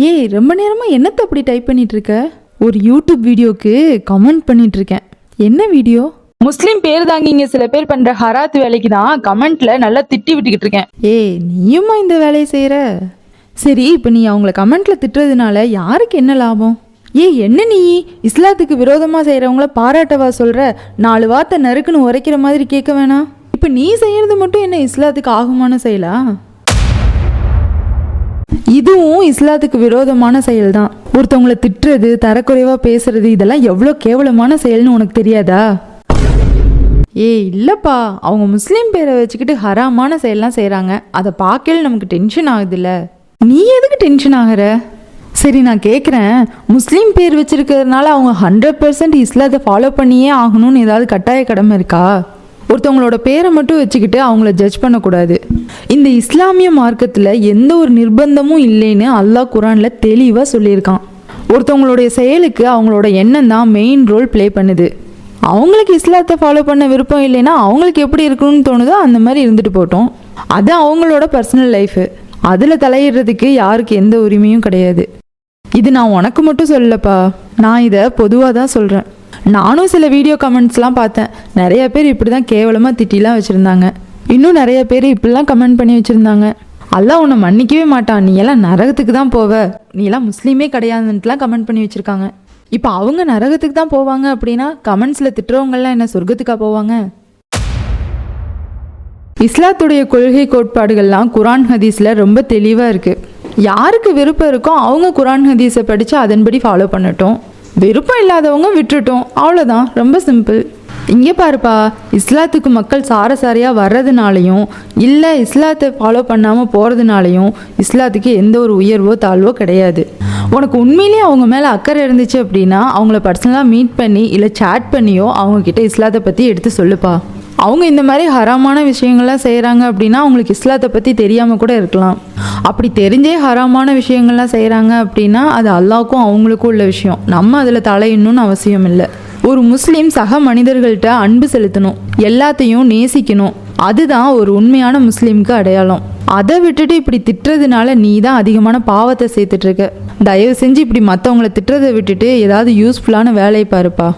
ஏய், ரொம்ப நேரமா என்னத்தை அப்படி டைப் பண்ணிட்டு இருக்க? ஒரு யூடியூப் வீடியோக்கு கமெண்ட் பண்ணிட்டு இருக்கேன். என்ன வீடியோ? முஸ்லீம் பேர் தாங்கிங்க சில பேர் பண்ற ஹராத் வேலைக்கு தான் கமெண்ட்ல நல்லா திட்டி விட்டுக்கிட்டு இருக்கேன். ஏய், நீயுமா இந்த வேலையை செய்யற? சரி, இப்போ நீ அவங்கள கமெண்ட்ல திட்டுறதுனால யாருக்கு என்ன லாபம்? ஏய், என்ன நீ இஸ்லாத்துக்கு விரோதமா செய்யறவங்கள பாராட்டவா சொல்ற? 4 வார்த்தை நறுக்குன்னு உரைக்கிற மாதிரி கேட்க வேணாம். இப்போ நீ செய்யறது மட்டும் என்ன இஸ்லாத்துக்கு ஆகுமான செயலா? இதுவும் இஸ்லாத்துக்கு விரோதமான செயல் தான். ஒருத்தவங்களை திட்டுறது, தரக்குறைவா பேசுறது, இதெல்லாம் எவ்வளோ கேவலமான செயல்னு உனக்கு தெரியாதா? ஏய் இல்லைப்பா, அவங்க முஸ்லீம் பேரை வச்சுக்கிட்டு ஹராமான செயல்லாம் செய்கிறாங்க. அதை பார்க்கல நமக்கு டென்ஷன் ஆகுதுல்ல. நீ எதுக்கு டென்ஷன் ஆகிற? சரி, நான் கேட்குறேன், முஸ்லீம் பேர் வச்சிருக்கிறதுனால அவங்க 100% இஸ்லாத்தை ஃபாலோ பண்ணியே ஆகணும்னு ஏதாவது கட்டாய கடமை இருக்கா? ஒருத்தவங்களோட பேரை மட்டும் வச்சுக்கிட்டு அவங்கள ஜட்ஜ் பண்ணக்கூடாது. இந்த இஸ்லாமிய மார்க்கத்தில் எந்த ஒரு நிர்பந்தமும் இல்லைன்னு அல்லாஹ் குரானில் தெளிவாக சொல்லியிருக்கான். ஒருத்தவங்களுடைய செயலுக்கு அவங்களோட எண்ணம் தான் மெயின் ரோல் ப்ளே பண்ணுது. அவங்களுக்கு இஸ்லாத்தை ஃபாலோ பண்ண விருப்பம் இல்லைன்னா அவங்களுக்கு எப்படி இருக்கணும்னு தோணுதோ அந்த மாதிரி இருந்துட்டு போட்டோம். அது அவங்களோட பர்சனல் லைஃபு. அதில் தலையிடுறதுக்கு யாருக்கு எந்த உரிமையும் கிடையாது. இது நான் உனக்கு மட்டும் சொல்லலப்பா, நான் இதை பொதுவாக தான் சொல்கிறேன். நானும் சில வீடியோ கமெண்ட்ஸ்லாம் பார்த்தேன். நிறைய பேர் இப்படி தான் கேவலமாக திட்டிலாம் வச்சுருந்தாங்க. இன்னும் நிறைய பேர் இப்படிலாம் கமெண்ட் பண்ணி வச்சுருந்தாங்க. அல்லாஹ் உன்னை மன்னிக்கவே மாட்டான், நீ எல்லாம் நரகத்துக்கு தான் போவ, நீ எல்லாம் முஸ்லீமே கிடையாதுன்ட்டுலாம் கமெண்ட் பண்ணி வச்சுருக்காங்க. இப்போ அவங்க நரகத்துக்கு தான் போவாங்க அப்படின்னா கமெண்ட்ஸில் திட்டுறவங்கலாம் என்ன சொர்க்கத்துக்காக போவாங்க? இஸ்லாத்துடைய கொள்கை கோட்பாடுகள்லாம் குரான் ஹதீஸில் ரொம்ப தெளிவாக இருக்குது. யாருக்கு விருப்பம் இருக்கோ அவங்க குரான் ஹதீஸை படித்து அதன்படி ஃபாலோ பண்ணட்டும். விருப்பம் இல்லாதவங்க விட்டுட்டோம், அவ்வளோதான். ரொம்ப சிம்பிள். இங்கே பாருப்பா, இஸ்லாத்துக்கு மக்கள் சாரசாரியாக வர்றதுனாலையும் இல்லை இஸ்லாத்தை ஃபாலோ பண்ணாமல் போகிறதுனாலையும் இஸ்லாத்துக்கு எந்த ஒரு உயர்வோ தாழ்வோ கிடையாது. உனக்கு உண்மையிலேயே அவங்க மேலே அக்கறை இருந்துச்சு அப்படின்னா அவங்கள பர்சனலாக மீட் பண்ணி இல்லை சேட் பண்ணியோ அவங்கக்கிட்ட இஸ்லாத்தை பற்றி எடுத்து சொல்லுப்பா. அவங்க இந்த மாதிரி ஹராமான விஷயங்கள்லாம் செய்கிறாங்க அப்படின்னா அவங்களுக்கு இஸ்லாத்தை பற்றி தெரியாமல் கூட இருக்கலாம். அப்படி தெரிஞ்சே ஹராமான விஷயங்கள்லாம் செய்கிறாங்க அப்படின்னா அது அல்லாஹ்க்கும் அவங்களுக்கும் உள்ள விஷயம். நம்ம அதில் தலையிடணும்னு அவசியம் இல்லை. ஒரு முஸ்லீம் சக மனிதர்கள்ட்ட அன்பு செலுத்தணும், எல்லாத்தையும் நேசிக்கணும். அதுதான் ஒரு உண்மையான முஸ்லீமுக்கு அடையாளம். அதை விட்டுட்டு இப்படி திட்டுறதுனால நீ தான் அதிகமான பாவத்தை சேர்த்துட்டு இருக்க. தயவு செஞ்சு இப்படி மற்றவங்கள திட்டுறதை விட்டுட்டு ஏதாவது யூஸ்ஃபுல்லான வேலையை பாருப்பா.